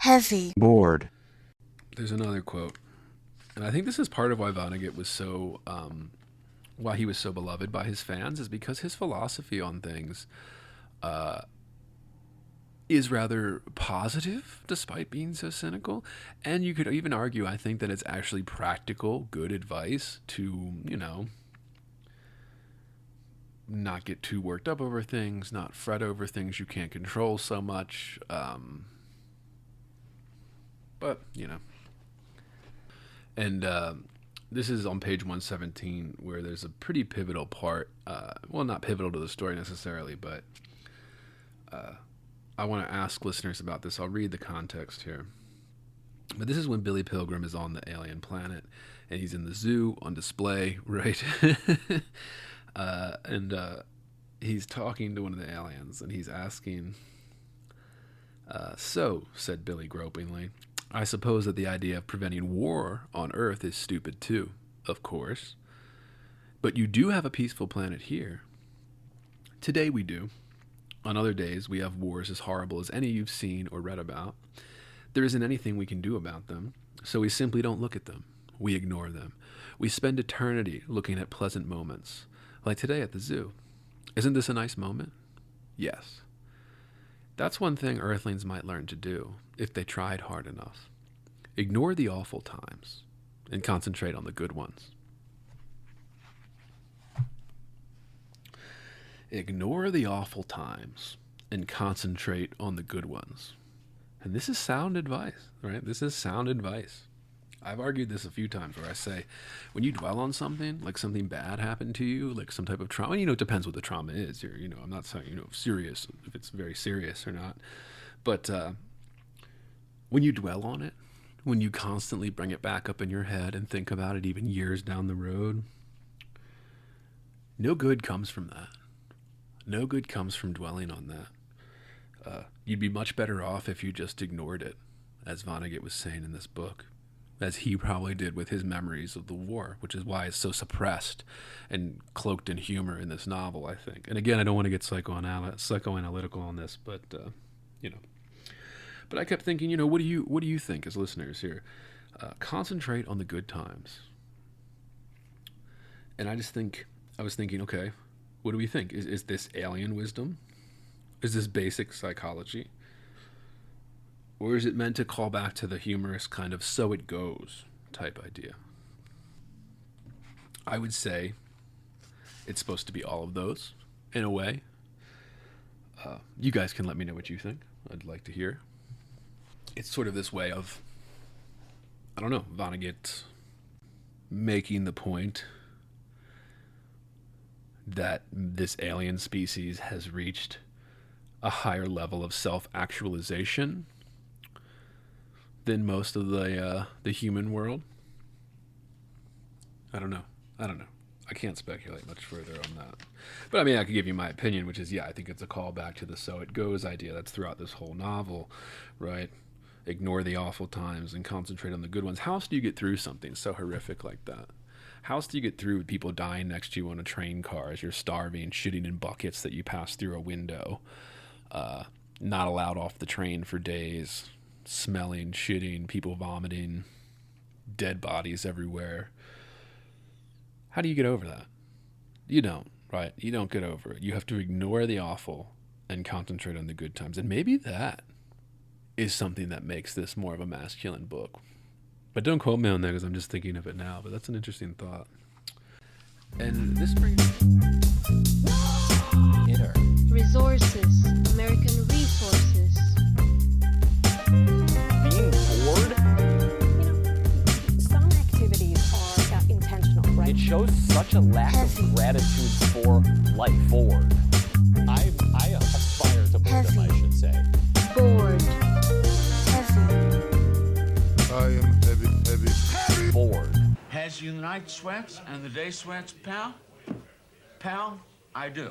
heavy, bored. There's another quote, and I think this is part of why Vonnegut was so, why he was so beloved by his fans, is because his philosophy on things is rather positive, despite being so cynical. And you could even argue, I think, that it's actually practical, good advice to, not get too worked up over things, not fret over things you can't control so much. But, And this is on page 117, where there's a pretty pivotal part. Well, not pivotal to the story necessarily, but I want to ask listeners about this. I'll read the context here. But this is when Billy Pilgrim is on the alien planet, and he's in the zoo on display, right? And he's talking to one of the aliens, and he's asking, so, said Billy gropingly, I suppose that the idea of preventing war on Earth is stupid too, of course. But you do have a peaceful planet here. Today we do. On other days, we have wars as horrible as any you've seen or read about. There isn't anything we can do about them, so we simply don't look at them. We ignore them. We spend eternity looking at pleasant moments, like today at the zoo. Isn't this a nice moment? Yes. That's one thing Earthlings might learn to do, if they tried hard enough. Ignore the awful times and concentrate on the good ones. Ignore the awful times and concentrate on the good ones. And this is sound advice, right? This is sound advice. I've argued this a few times where I say, when you dwell on something, like something bad happened to you, like some type of trauma, it depends what the trauma is. I'm not saying, serious, if it's very serious or not. But when you dwell on it, when you constantly bring it back up in your head and think about it even years down the road, no good comes from that. No good comes from dwelling on that. You'd be much better off if you just ignored it, as Vonnegut was saying in this book, as he probably did with his memories of the war, which is why it's so suppressed and cloaked in humor in this novel, I think. And again, I don't want to get psychoanalytical on this, but, But I kept thinking, what do you think as listeners here? Concentrate on the good times. And I was thinking, okay, what do we think? Is this alien wisdom? Is this basic psychology? Or is it meant to call back to the humorous kind of so it goes type idea? I would say it's supposed to be all of those, in a way. You guys can let me know what you think. I'd like to hear. It's sort of this way of, Vonnegut making the point that this alien species has reached a higher level of self-actualization than most of the human world. I don't know. I can't speculate much further on that. But I could give you my opinion, which is, I think it's a callback to the so it goes idea that's throughout this whole novel, right? Ignore the awful times and concentrate on the good ones. How else do you get through something so horrific like that? How else do you get through with people dying next to you on a train car as you're starving, shitting in buckets that you pass through a window, not allowed off the train for days, smelling, shitting, people vomiting, dead bodies everywhere? How do you get over that? You don't, right? You don't get over it. You have to ignore the awful and concentrate on the good times. And maybe that is something that makes this more of a masculine book. But don't quote me on that because I'm just thinking of it now. But that's an interesting thought. And this brings... Inner. resources, American resources. Being bored? Some activities are intentional, right? It shows such a lack of gratitude for life. Bored. I aspire to boredom, I should say. Bored. Heavy. I am heavy. Bored. Has you the night sweats and the day sweats, pal? Pal, I do.